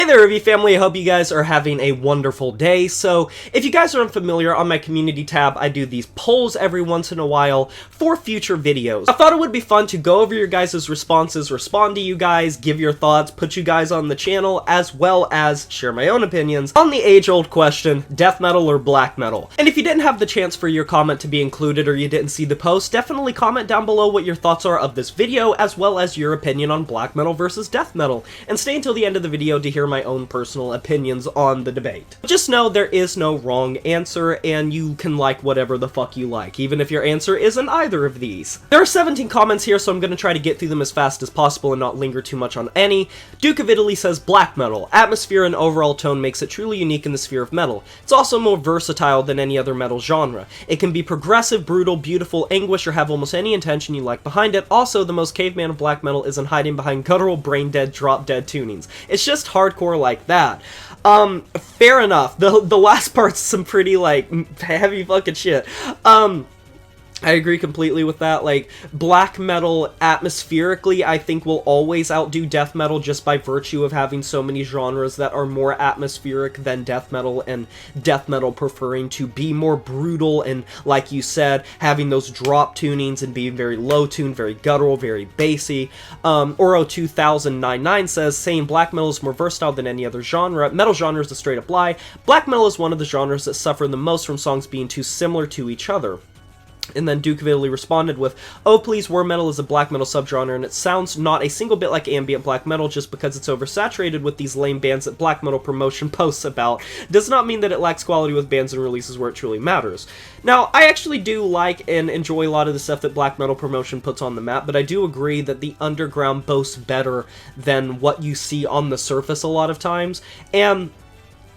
Hey there, Review family, I hope you guys are having a wonderful day. So, if you guys are unfamiliar, on my community tab, I do these polls every once in a while for future videos. I thought it would be fun to go over your guys' responses, respond to you guys, give your thoughts, put you guys on the channel, as well as share my own opinions on the age-old question, death metal or black metal. And if you didn't have the chance for your comment to be included or you didn't see the post, definitely comment down below what your thoughts are of this video, as well as your opinion on black metal versus death metal. And stay until the end of the video to hear my own personal opinions on the debate. Just know there is no wrong answer, and you can like whatever the fuck you like, even if your answer isn't either of these. There are 17 comments here, so I'm gonna try to get through them as fast as possible and not linger too much on any. Duke of Italy says black metal. Atmosphere and overall tone makes it truly unique in the sphere of metal. It's also more versatile than any other metal genre. It can be progressive, brutal, beautiful, anguish, or have almost any intention you like behind it. Also, the most caveman of black metal isn't hiding behind guttural, brain-dead, drop-dead tunings. It's just hardcore like that. Fair enough. The last part's some pretty, like, heavy fucking shit. I agree completely with that. Like, black metal, atmospherically, I think will always outdo death metal just by virtue of having so many genres that are more atmospheric than death metal, and death metal preferring to be more brutal and, like you said, having those drop tunings and being very low-tuned, very guttural, very bassy. Oro2099 says, saying black metal is more versatile than any other genre. Metal genre is a straight-up lie. Black metal is one of the genres that suffer the most from songs being too similar to each other. And then Duke of Italy responded with, oh please, war metal is a black metal subgenre, and it sounds not a single bit like ambient black metal just because it's oversaturated with these lame bands that black metal promotion posts about. Does not mean that it lacks quality with bands and releases where it truly matters. Now, I actually do like and enjoy a lot of the stuff that black metal promotion puts on the map, but I do agree that the underground boasts better than what you see on the surface a lot of times, and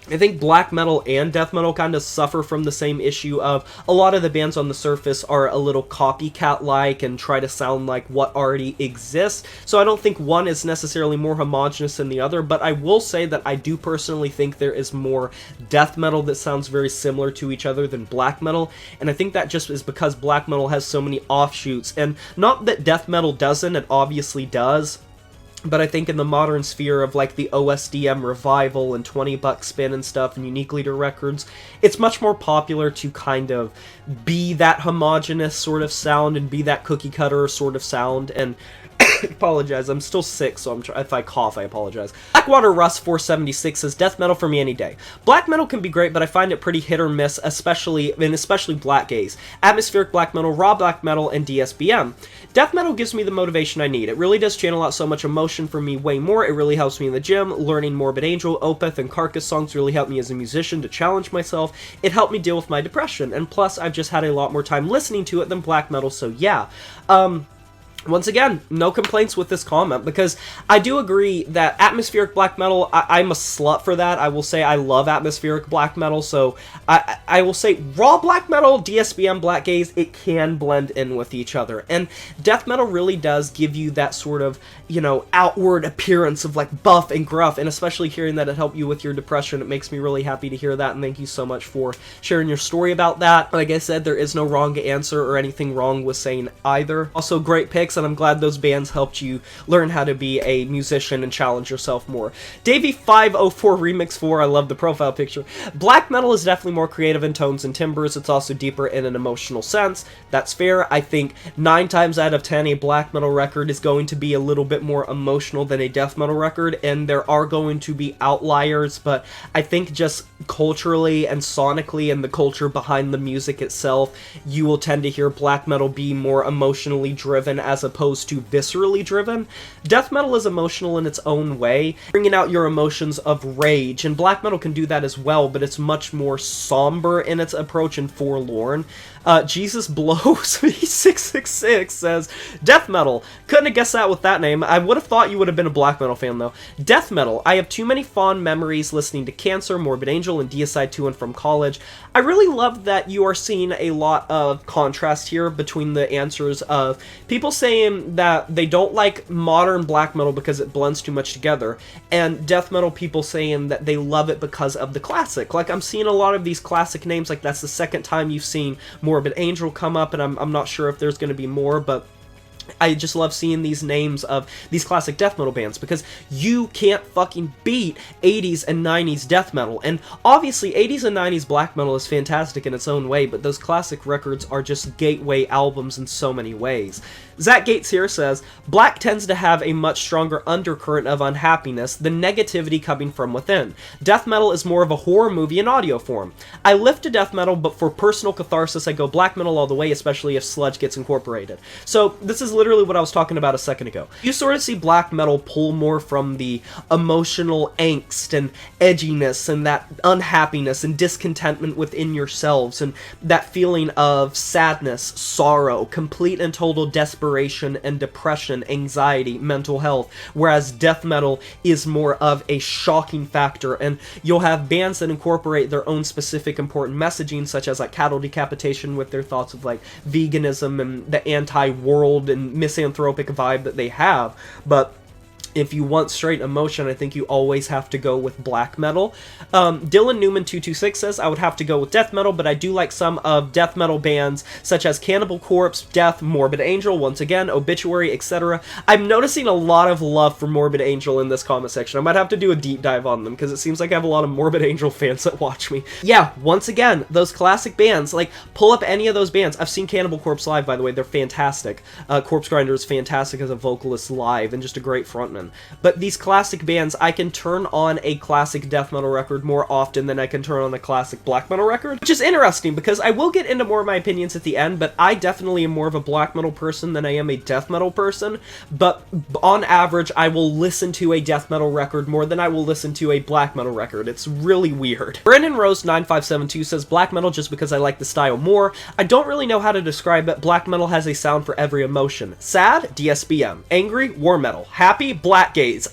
I think black metal and death metal kind of suffer from the same issue of a lot of the bands on the surface are a little copycat-like and try to sound like what already exists, so I don't think one is necessarily more homogenous than the other, but I will say that I do personally think there is more death metal that sounds very similar to each other than black metal, and I think that just is because black metal has so many offshoots, and not that death metal doesn't, it obviously does. But I think in the modern sphere of, like, the OSDM revival and 20 Buck Spin and stuff and Unique Leader Records, it's much more popular to kind of be that homogenous sort of sound and be that cookie-cutter sort of sound, and apologize, I'm still sick, so if I cough, I apologize. Blackwater Rust 476 says, death metal for me any day. Black metal can be great, but I find it pretty hit or miss, especially black gaze. Atmospheric black metal, raw black metal, and DSBM. Death metal gives me the motivation I need. It really does channel out so much emotion for me way more. It really helps me in the gym. Learning Morbid Angel, Opeth, and Carcass songs really helped me as a musician to challenge myself. It helped me deal with my depression, and plus I've just had a lot more time listening to it than black metal, so yeah. Once again, no complaints with this comment, because I do agree that atmospheric black metal, I'm a slut for that. I will say I love atmospheric black metal, so I will say raw black metal, DSBM, black gaze, it can blend in with each other. And death metal really does give you that sort of, you know, outward appearance of, like, buff and gruff, and especially hearing that it helped you with your depression, it makes me really happy to hear that, and thank you so much for sharing your story about that. Like I said, there is no wrong answer or anything wrong with saying either. Also, great picks, and I'm glad those bands helped you learn how to be a musician and challenge yourself more. Davey504 Remix 4, I love the profile picture. Black metal is definitely more creative in tones and timbres. It's also deeper in an emotional sense. That's fair. I think 9 times out of 10 a black metal record is going to be a little bit more emotional than a death metal record, and there are going to be outliers, but I think just culturally and sonically and the culture behind the music itself, you will tend to hear black metal be more emotionally driven as opposed to viscerally driven. Death metal is emotional in its own way, bringing out your emotions of rage, and black metal can do that as well, but it's much more somber in its approach and forlorn. Jesus Blows me 666 says, death metal. Couldn't have guessed that with that name. I would have thought you would have been a black metal fan, though. Death metal. I have too many fond memories listening to Cancer, Morbid Angel, and Deicide to and from college. I really love that you are seeing a lot of contrast here between the answers of people saying that they don't like modern black metal because it blends too much together, and death metal people saying that they love it because of the classic. Like, I'm seeing a lot of these classic names, like that's the second time you've seen Morbid Angel come up, and I'm not sure if there's going to be more, but I just love seeing these names of these classic death metal bands, because you can't fucking beat 80s and 90s death metal. And obviously 80s and 90s black metal is fantastic in its own way, but those classic records are just gateway albums in so many ways. Zach Gates here says, black tends to have a much stronger undercurrent of unhappiness, the negativity coming from within. Death metal is more of a horror movie in audio form. I lift to death metal, but for personal catharsis I go black metal all the way, especially if sludge gets incorporated. So this is literally what I was talking about a second ago. You sort of see black metal pull more from the emotional angst and edginess and that unhappiness and discontentment within yourselves, and that feeling of sadness, sorrow, complete and total desperation and depression, anxiety, mental health, whereas death metal is more of a shocking factor. And you'll have bands that incorporate their own specific important messaging, such as like Cattle Decapitation with their thoughts of like veganism and the anti-world and misanthropic vibe that they have. But if you want straight emotion, I think you always have to go with black metal. Dylan Newman 226 says, I would have to go with death metal, but I do like some of death metal bands such as Cannibal Corpse, Death, Morbid Angel, once again, Obituary, etc. I'm noticing a lot of love for Morbid Angel in this comment section. I might have to do a deep dive on them, because it seems like I have a lot of Morbid Angel fans that watch me. Yeah, once again, those classic bands, like, pull up any of those bands. I've seen Cannibal Corpse live, by the way. They're fantastic. Corpse Grinder is fantastic as a vocalist live, and just a great frontman. But these classic bands, I can turn on a classic death metal record more often than I can turn on a classic black metal record, which is interesting, because I will get into more of my opinions at the end, but I definitely am more of a black metal person than I am a death metal person. But on average, I will listen to a death metal record more than I will listen to a black metal record. It's really weird. Brandon Rose 9572 says, black metal just because I like the style more. I don't really know how to describe it. Black metal has a sound for every emotion. Sad? DSBM. Angry? War metal. Happy? Black gaze.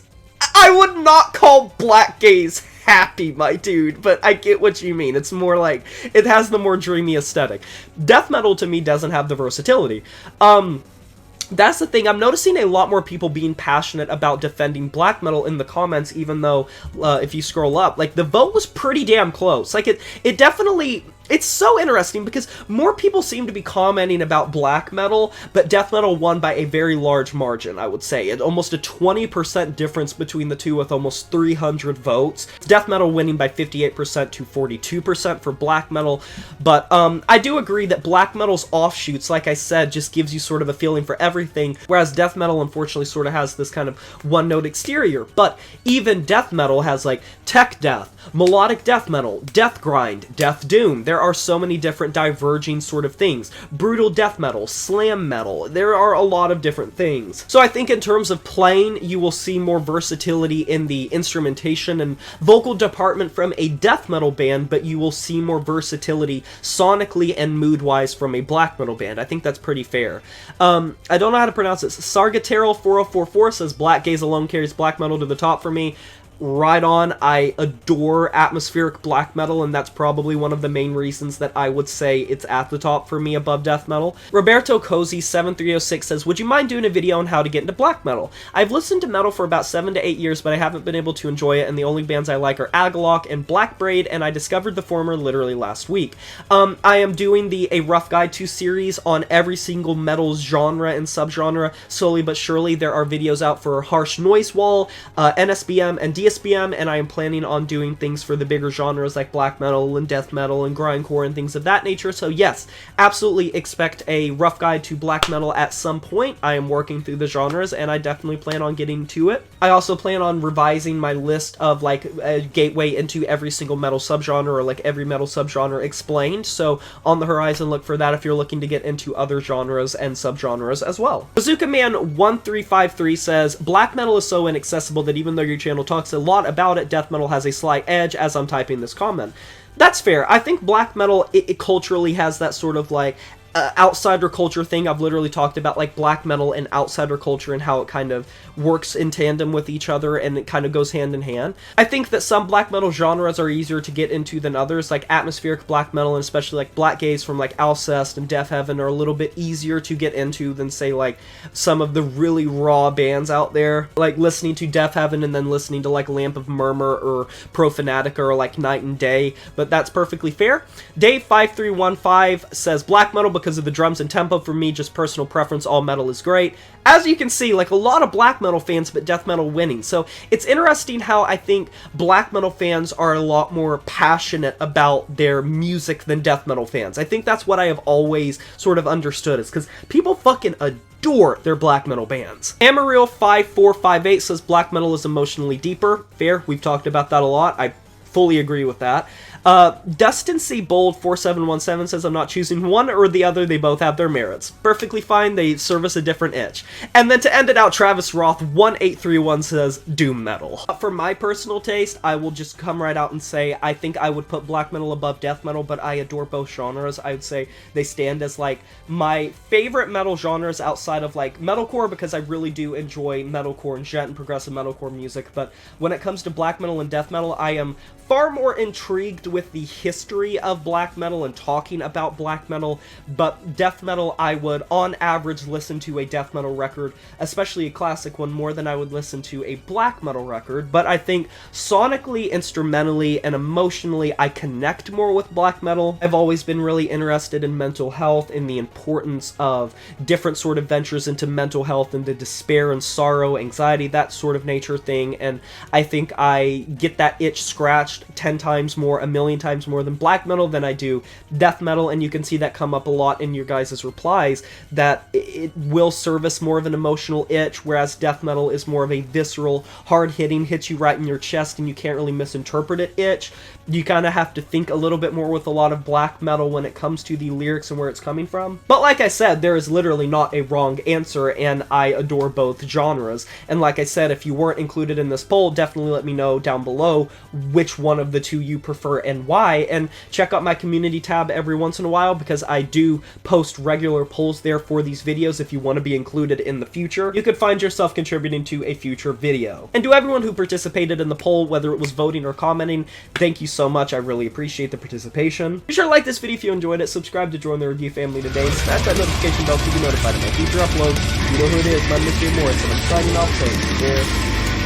I would not call black gaze happy, my dude, but I get what you mean. It's more like, it has the more dreamy aesthetic. Death metal to me doesn't have the versatility. That's the thing. I'm noticing a lot more people being passionate about defending black metal in the comments, even though, if you scroll up, like, the vote was pretty damn close. Like, it definitely... It's so interesting, because more people seem to be commenting about black metal, but death metal won by a very large margin, I would say. It's almost a 20% difference between the two, with almost 300 votes. Death metal winning by 58% to 42% for black metal. But I do agree that black metal's offshoots, like I said, just gives you sort of a feeling for everything, whereas death metal unfortunately sort of has this kind of one-note exterior. But even death metal has like tech death, melodic death metal, death grind, death doom. There are so many different diverging sort of things. Brutal death metal, slam metal. There are a lot of different things. So I think in terms of playing, you will see more versatility in the instrumentation and vocal department from a death metal band, but you will see more versatility sonically and mood-wise from a black metal band. I think that's pretty fair. I don't know how to pronounce this. Sargaterel4044 says, black gaze alone carries black metal to the top for me. Right on. I adore atmospheric black metal, and that's probably one of the main reasons that I would say it's at the top for me above death metal. Roberto Cozy 7306 says, would you mind doing a video on how to get into black metal? I've listened to metal for about 7 to 8 years, but I haven't been able to enjoy it, and the only bands I like are Agalock and Black Braid, and I discovered the former literally last week. I am doing A Rough Guide to series on every single metal genre and subgenre. Slowly but surely, there are videos out for Harsh Noise Wall, NSBM, and DSBM, and I am planning on doing things for the bigger genres like black metal and death metal and grindcore and things of that nature. So yes, absolutely expect a rough guide to black metal at some point. I am working through the genres, and I definitely plan on getting to it. I also plan on revising my list of like a gateway into every single metal subgenre, or like every metal subgenre explained. So on the horizon, look for that if you're looking to get into other genres and subgenres as well. Bazooka Man 1353 says, black metal is so inaccessible that even though your channel talks a lot about it, death metal has a slight edge as I'm typing this comment. That's fair. I think black metal, it culturally has that sort of like outsider culture thing. I've literally talked about like black metal and outsider culture and how it kind of works in tandem with each other, and it kind of goes hand in hand. I think that some black metal genres are easier to get into than others, like atmospheric black metal, and especially like Black Gaze from like Alcest and Death Heaven are a little bit easier to get into than say like some of the really raw bands out there, like listening to Death Heaven and then listening to like Lamp of Murmur or Profanatica or like Night and Day. But that's perfectly fair. Dave5315 says, black metal because of the drums and tempo. For me, just personal preference, all metal is great. As you can see, like a lot of black metal fans, but death metal winning. So it's interesting how I think black metal fans are a lot more passionate about their music than death metal fans. I think that's what I have always sort of understood, is because people fucking adore their black metal bands. Amareal5458 says black metal is emotionally deeper. Fair, we've talked about that a lot. I fully agree with that. Dustin C. Bold 4717 says, I'm not choosing one or the other, they both have their merits. Perfectly fine, they service a different itch. And then to end it out, Travis Roth 1831 says, doom metal. For my personal taste, I will just come right out and say, I think I would put black metal above death metal, but I adore both genres. I would say they stand as like my favorite metal genres outside of like metalcore, because I really do enjoy metalcore and jet and progressive metalcore music. But when it comes to black metal and death metal, I am far more intrigued with the history of black metal and talking about black metal, but death metal, I would on average listen to a death metal record, especially a classic one, more than I would listen to a black metal record. But I think sonically, instrumentally, and emotionally, I connect more with black metal. I've always been really interested in mental health and the importance of different sort of ventures into mental health and the despair and sorrow, anxiety, that sort of nature thing, and I think I get that itch scratched 10 times more, a million times more than black metal than I do death metal. And you can see that come up a lot in your guys' replies, that it will service more of an emotional itch, whereas death metal is more of a visceral, hard-hitting, hits you right in your chest and you can't really misinterpret it itch. You kind of have to think a little bit more with a lot of black metal when it comes to the lyrics and where it's coming from. But like I said, there is literally not a wrong answer, and I adore both genres. And like I said, if you weren't included in this poll, definitely let me know down below which one of the two you prefer and why. And check out my community tab every once in a while, because I do post regular polls there for these videos if you want to be included in the future. You could find yourself contributing to a future video. And to everyone who participated in the poll, whether it was voting or commenting, thank you so much. I really appreciate the participation. Be sure to like this video if you enjoyed it, subscribe to join the review family today, smash that notification bell to be notified of my future uploads. You know who it is, my Mr. Morris, and I'm signing off saying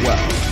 farewell.